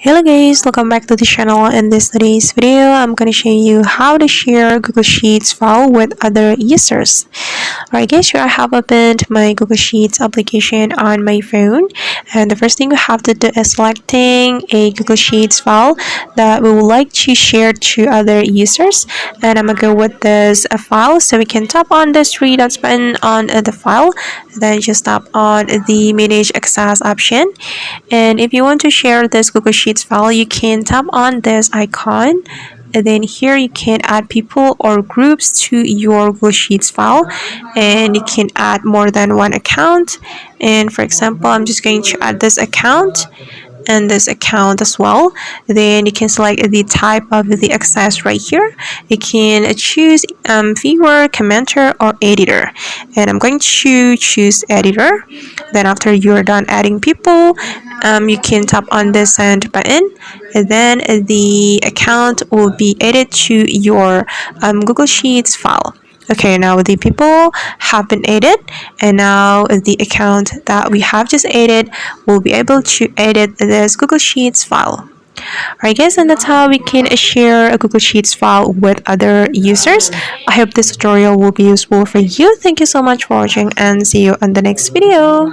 Hello guys, welcome back to the channel. In today's video, I'm going to show you how to share Google Sheets file with other users. Alright guys, here I have opened my Google Sheets application on my phone, and the first thing we have to do is selecting a Google Sheets file that we would like to share to other users. And I'm going to go with this file, so we can tap on this three dots button on the file, then just tap on the manage access option. And if you want to share this Google Sheets file, you can tap on this icon, and then here you can add people or groups to your Google Sheets file, and you can add more than one account. And for example, I'm just going to add this account and this account as well. Then you can select the type of the access right here. You can choose viewer, commenter, or editor, and I'm going to choose editor. Then after you're done adding people, you can tap on the send button, and then the account will be added to your Google Sheets file. Okay, now the people have been added, and now the account that we have just added will be able to edit this Google Sheets file. Alright guys, and that's how we can share a Google Sheets file with other users. I hope this tutorial will be useful for you. Thank you so much for watching, and see you on the next video.